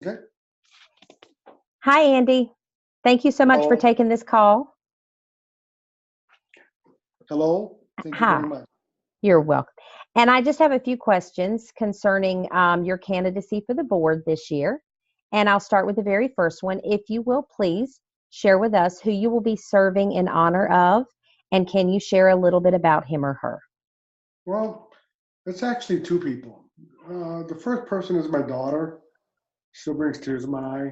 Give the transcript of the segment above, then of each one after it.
Okay. Hi, Andy. Thank you so much for Hello. taking this call. Hello. Thank you very Hi, much. you're welcome. And I just have a few questions concerning your candidacy for the board this year. And I'll start with the very first one. If you will, please share with us who you will be serving in honor of, and can you share a little bit about him or her? Well, it's actually two people. The first person is my daughter. Still brings tears to my eye.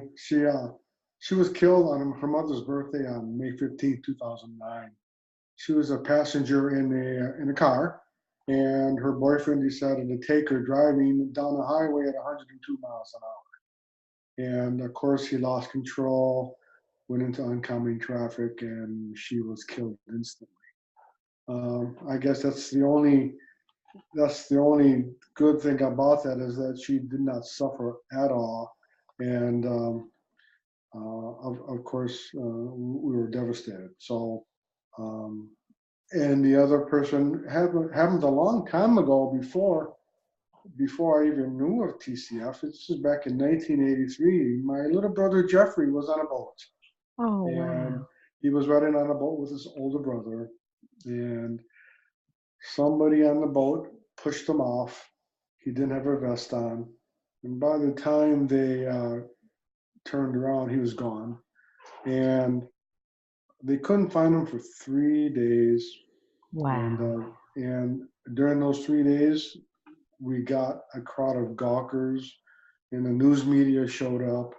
She was killed on her mother's birthday on May 15th, 2009. She was a passenger in a car, and her boyfriend decided to take her driving down the highway at 102 miles an hour. And of course, he lost control, went into oncoming traffic, and she was killed instantly. I guess that's the only good thing about that is that she did not suffer at all, and of course we were devastated. So, um, and the other person happened a long time ago before I even knew of TCF. This is back in 1983. My little brother Jeffrey was on a boat, Oh, and wow. he was riding on a boat with his older brother, and somebody on the boat pushed him off. He didn't have a vest on. And by the time they turned around, he was gone. And they couldn't find him for 3 days. And Wow. during those 3 days, we got a crowd of gawkers, and the news media showed up,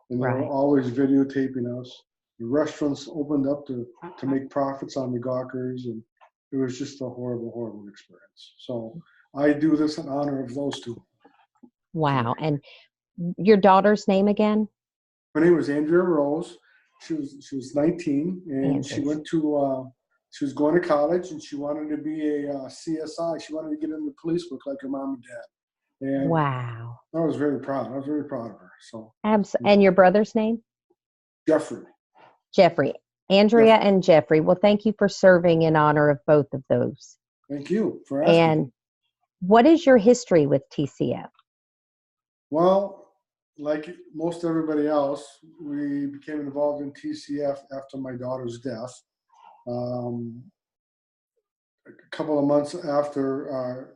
and they were Right. always videotaping us. The restaurants opened up to make profits on the gawkers, and it was just a horrible, horrible experience. So I do this in honor of those two Wow. today. And your daughter's name again? Her name was Andrea Rose. She was 19, and she Andrea. went to she was going to college, and she wanted to be a CSI. She wanted to get into police work like her mom and dad. And Wow. I was very proud. I was very proud of her. So, And your brother's name? Jeffrey, Jeffrey. Andrea Jeffrey, and Jeffrey. Well, thank you for serving in honor of both of those. thank you for asking. And what is your history with TCF? Well, like most everybody else, we became involved in TCF after my daughter's death. Um, a couple of months after,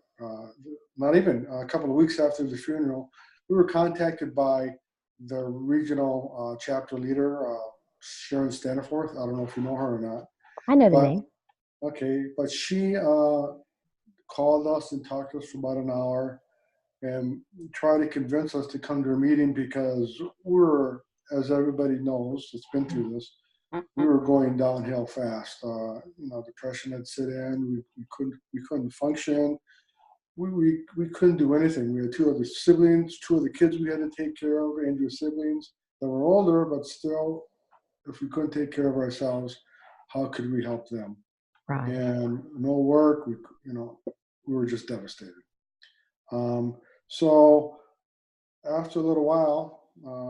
not even a couple of weeks after the funeral, we were contacted by the regional chapter leader, Sharon Staniforth. I don't know if you know her or not, I know the but name. okay, but she called us and talked to us for about an hour and tried to convince us to come to a meeting because we're, as everybody knows that's been through this, we were going downhill fast. Depression had set in. We couldn't function. We couldn't do anything. We had two other siblings, two of the kids we had to take care of, Andrew's siblings that were older, but still, if we couldn't take care of ourselves, how could we help them? Right. And no work. We were just devastated. Um, so after a little while,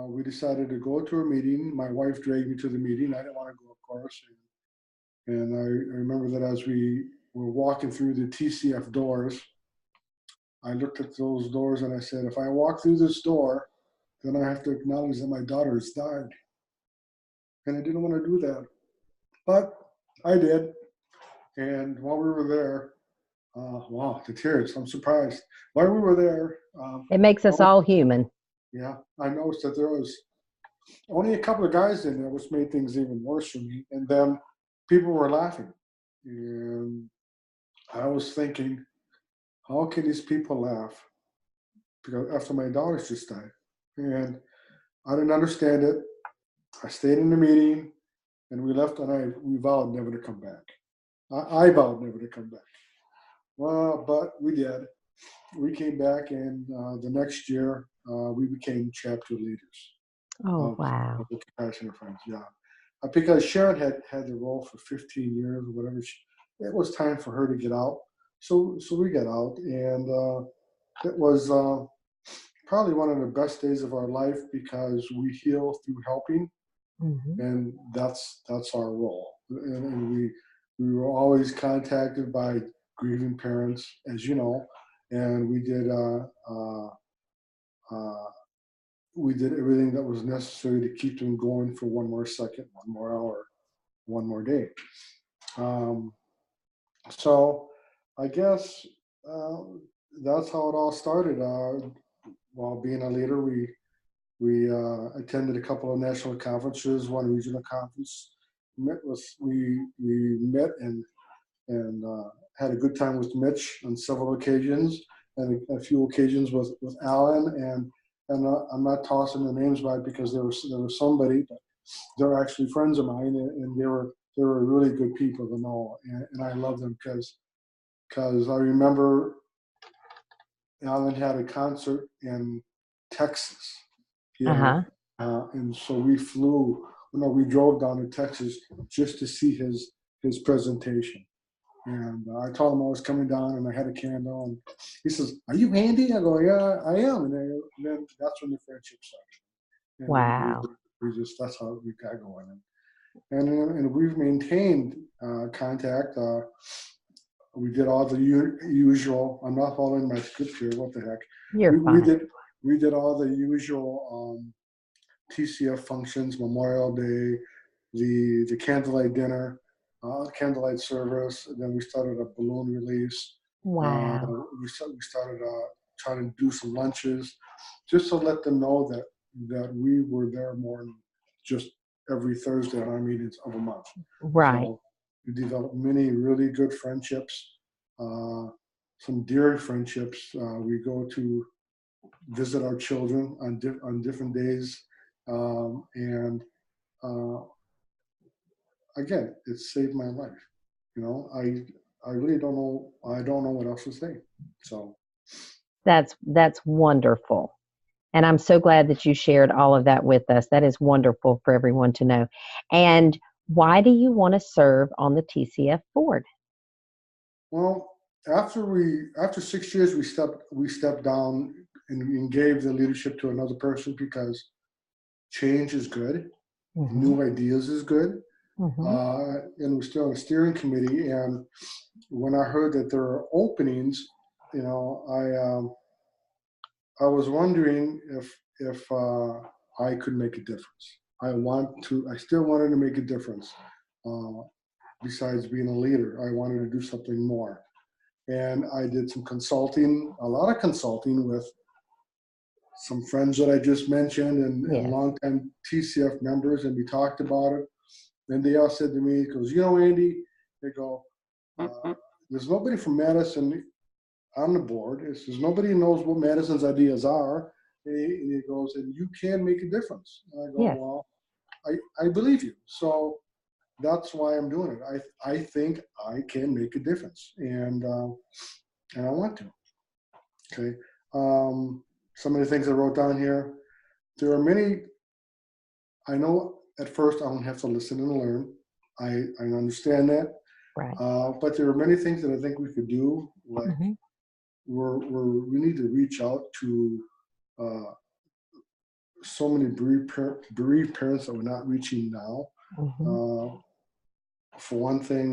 we decided to go to a meeting. My wife dragged me to the meeting. I didn't want to go, of course. And I remember that as we were walking through the TCF doors, I looked at those doors and I said, if I walk through this door, then I have to acknowledge that my daughter has died. And I didn't want to do that. But I did. And while we were there, wow, the tears, I'm surprised. While we were there, It makes us all human. yeah, I noticed that there was only a couple of guys in there, which made things even worse for me. And then people were laughing. And I was thinking, how can these people laugh? Because after my daughter's just died. And I didn't understand it. I stayed in the meeting and we left and we vowed never to come back. I vowed never to come back. Well, but we did. We came back and the next year we became chapter leaders Oh, of wow. the Compassionate Friends. Yeah. Because Sharon had the role for 15 years or whatever. It was time for her to get out. So we got out, and it was probably one of the best days of our life because we heal through helping, Hmm. and that's our role. And we were always contacted by grieving parents, as you know, and we did uh, we did everything that was necessary to keep them going for one more second, one more hour, one more day. Um, so I guess uh, that's how it all started. While being a leader, we attended a couple of national conferences, one regional conference. We met and had a good time with Mitch on several occasions, and a few occasions with Alan. And I'm not tossing the names by because there was somebody, but they're actually friends of mine, and they were really good people to know, and I love them because I remember Alan had a concert in Texas, Uh-huh. and and so we flew. No, we drove down to Texas just to see his presentation. And I told him I was coming down, and I had a candle. And he says, "Are you Andy?" I go, "Yeah, I am." And then that's when the friendship started. And Wow. we just that's how we got going. And we've maintained contact. We did all the usual. I'm not following my script here. What the heck? You're We fine. did all the usual TCF functions, Memorial Day, the candlelight dinner, candlelight service. And then we started a balloon release. Uh, Wow. we started trying to do some lunches, just to let them know that we were there more than just every Thursday on our meetings of a month. Right. So we developed many really good friendships, uh, some dear friendships. We go to visit our children on different days, and uh, again, it saved my life. You know, I really don't know. I don't know what else to say. So That's wonderful. And I'm so glad that you shared all of that with us. That is wonderful for everyone to know. And why do you want to serve on the TCF board? well, after 6 years, we stepped down and gave the leadership to another person because change is good, Mm-hmm. new ideas is good, Mm-hmm. and we're still on a steering committee. And when I heard that there are openings, you know, I was wondering if I could make a difference. I still wanted to make a difference. Uh, Besides being a leader, I wanted to do something more. And I did some consulting, a lot of consulting with some friends that I just mentioned and Yes. longtime TCF members, and we talked about it. And they all said to me, he goes, Andy, they go, there's nobody from Madison on the board. It says nobody knows what Madison's ideas are. And he goes, and you can make a difference. And I go, Yes. well, I believe you. So that's why I'm doing it. I think I can make a difference, and I want to. Okay. Some of the things I wrote down here. There are many. I know at first I'm gonna have to listen and learn. I understand that, Right. but there are many things that I think we could do. Like Mm-hmm. we need to reach out to uh, so many bereaved parents that we're not reaching now. Mm-hmm. Uh, for one thing,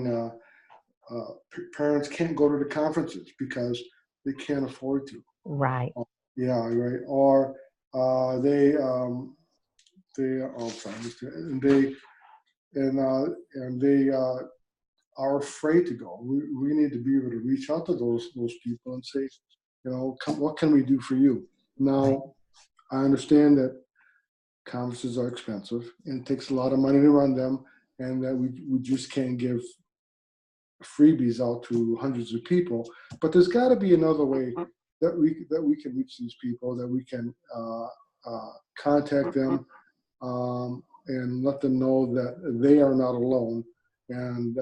parents can't go to the conferences because they can't afford to. Right. Yeah, right. Or they oh sorry, and they are afraid to go. We need to be able to reach out to those people and say, what can we do for you? Right. Now, I understand that conferences are expensive and it takes a lot of money to run them, and that we just can't give freebies out to hundreds of people. But there's got to be another way that we can reach these people, that we can contact them, and let them know that they are not alone, and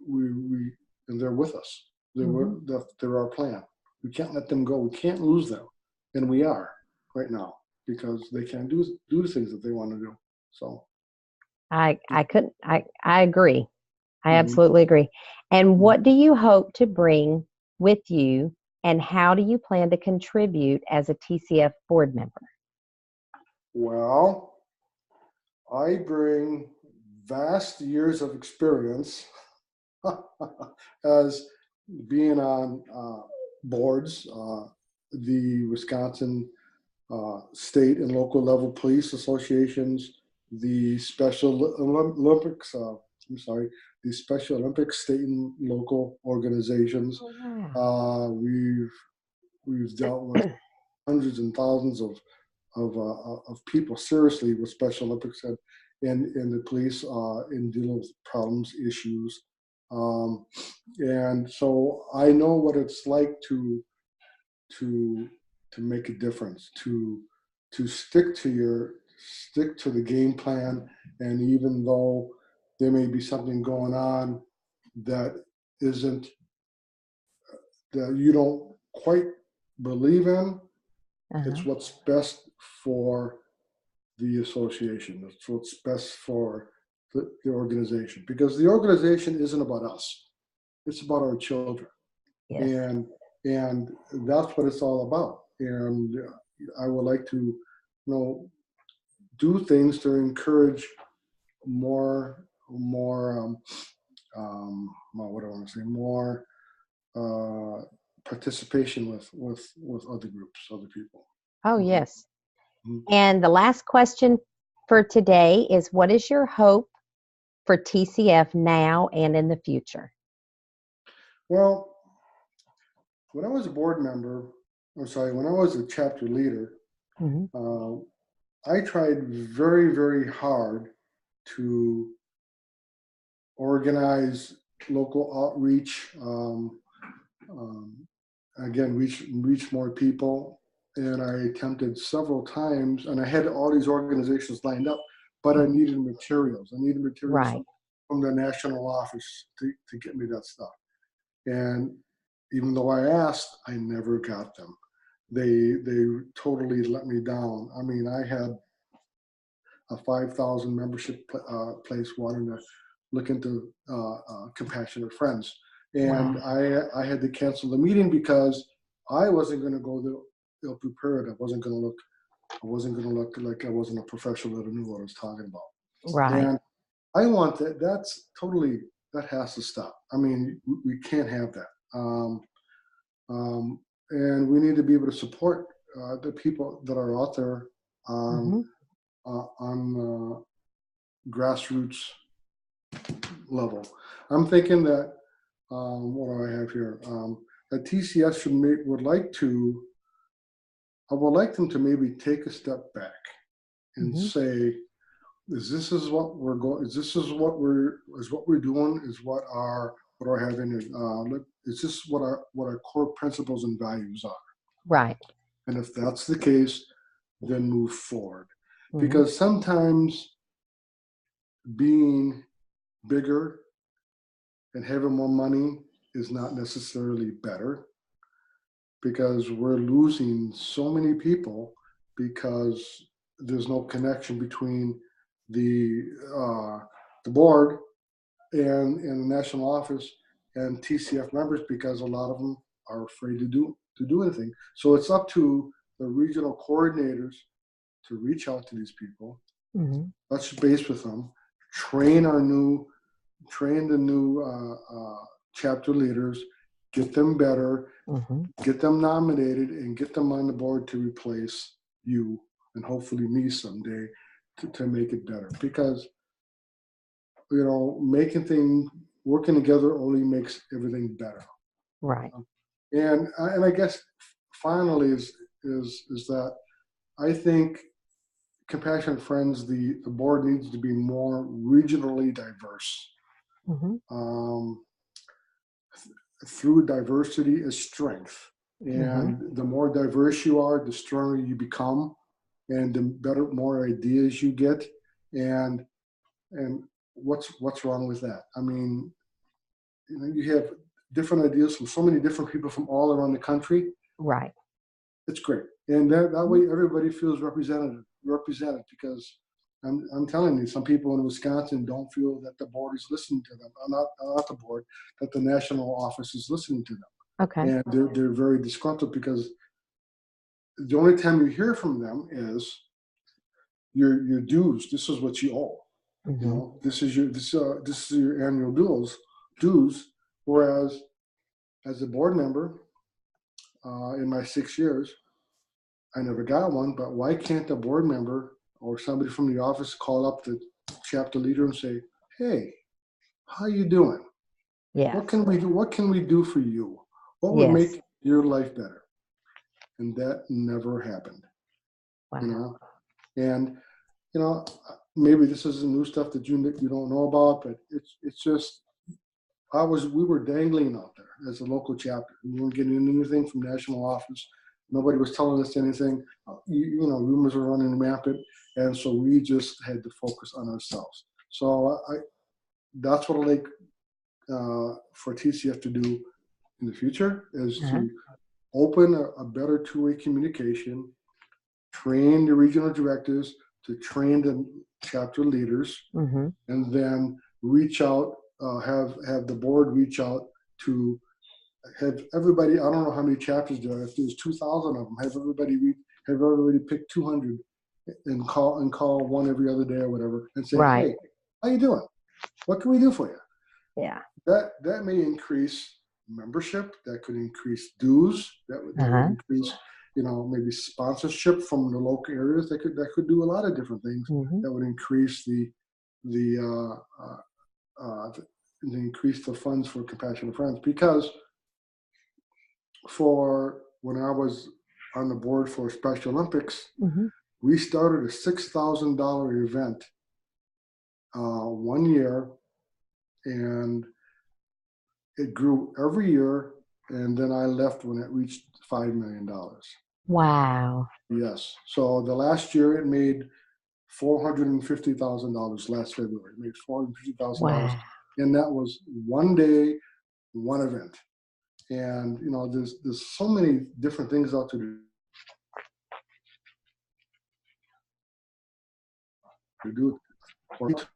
we and they're with us. Mm-hmm. They're our plan. We can't let them go. We can't lose them, and we are right now because they can't do the things that they want to do. So. I couldn't I agree. I Mhm. absolutely agree. And what do you hope to bring with you, and how do you plan to contribute as a TCF board member? Well, I bring vast years of experience as being on boards, the Wisconsin state and local level police associations, the Special Olympics, the Special Olympics state and local organizations. Oh, wow. We've dealt with hundreds and thousands of people seriously with Special Olympics and the police in dealing with problems, issues. And so I know what it's like to make a difference, to stick to the game plan, and even though there may be something going on that isn't that you don't quite believe in, Uh-huh. it's what's best for the association. It's what's best for the organization, because the organization isn't about us. It's about our children, Yes. and that's what it's all about. And I would like to, do things to encourage more well, what do I want to say, more uh, participation with other groups, other people. Oh, Mhm. yes. Mhm. And the last question for today is, what is your hope for TCF now and in the future? Well, when I was a board member, when I was a chapter leader, Hmm. uh, I tried very, very hard to organize local outreach, again, reach more people. And I attempted several times, and I had all these organizations lined up, but I needed materials. I needed materials Right. from the national office to get me that stuff. And even though I asked, I never got them. They totally let me down. I mean, I had a 5,000 membership place wanting to look into Compassionate Friends, and Wow. I had to cancel the meeting because I wasn't going to go ill prepared. I wasn't going to look. I wasn't going to look like I wasn't a professional that knew what I was talking about. Right. And I want that. That has to stop. I mean, we can't have that. Um, and we need to be able to support the people that are out there Hmm. on grassroots level. I'm thinking that what do I have here? That TCS I would like them to maybe take a step back and Hmm. say, is what we're going? Is what we're doing? Is what our having? Is this what our core principles and values are? Right. And if that's the case, then move forward. Hmm. Because sometimes being bigger and having more money is not necessarily better, because we're losing so many people because there's no connection between the uh, the board and the national office and TCF members, because a lot of them are afraid to do anything. So it's up to the regional coordinators to reach out to these people, Hmm. touch base with them, train train the new chapter leaders, get them better, Hmm. get them nominated, and get them on the board to replace you and hopefully me someday to make it better. Because working together only makes everything better. Right. And I guess finally is that I think Compassionate Friends, the board needs to be more regionally diverse. Hmm. Um, Through diversity is strength. Hmm. And the more diverse you are, the stronger you become, and the better, more ideas you get. And and what's wrong with that? I mean, you have different ideas from so many different people from all around the country. Right. It's great, and that way Mhm. everybody feels represented. Because I'm telling you, some people in Wisconsin don't feel that the board is listening to them. Not the board, that the national office is listening to them, Okay. and they're very disgruntled because the only time you hear from them is your dues. This is what you owe. Hmm. This is your annual dues. Whereas as a board member in my 6 years, I never got one, but why can't a board member or somebody from the office call up the chapter leader and say, hey, how you doing? Yes. What can we do? What can we do for you? What would Yes. make your life better? And that never happened, Wow. you know? And, you know, maybe this is new stuff that you don't know about, but it's just, we were dangling out there as a local chapter. We weren't getting anything from national office. Nobody was telling us anything. You know, rumors were running rampant, and so we just had to focus on ourselves. So that's what I like for TCF to do in the future is to open a better two-way communication, train the regional directors to train the chapter leaders, and then reach out, have the board reach out to have everybody. I don't know how many chapters there are. If there's 2,000 of them, have everybody pick 200 and call one every other day or whatever, and say, hey, how you doing? What can we do for you? Yeah. That may increase membership. That could increase dues. That would increase, you know, maybe sponsorship from the local areas. That could do a lot of different things. That would increase the increase the funds for Compassionate Friends. Because for when I was on the board for Special Olympics, we started a $6,000 event one year, and it grew every year. And then I left when it reached $5 million. Wow. Yes. So the last year it made $450,000 last February. It made $450,000. Wow. And that was one day, one event. And, you know, there's so many different things out there to do or to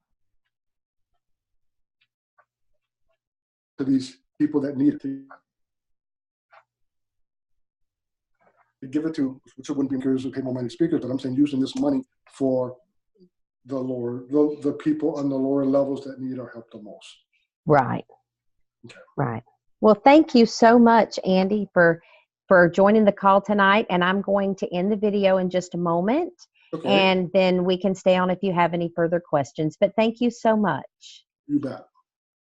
these people that need it. To give it to, which it wouldn't be encouraged to pay more money to speakers, but I'm saying using this money for the people on the lower levels that need our help the most. Right. Okay. Right. Well, thank you so much, Andy, for joining the call tonight. And I'm going to end the video in just a moment. Okay. And then we can stay on if you have any further questions. But thank you so much. You bet.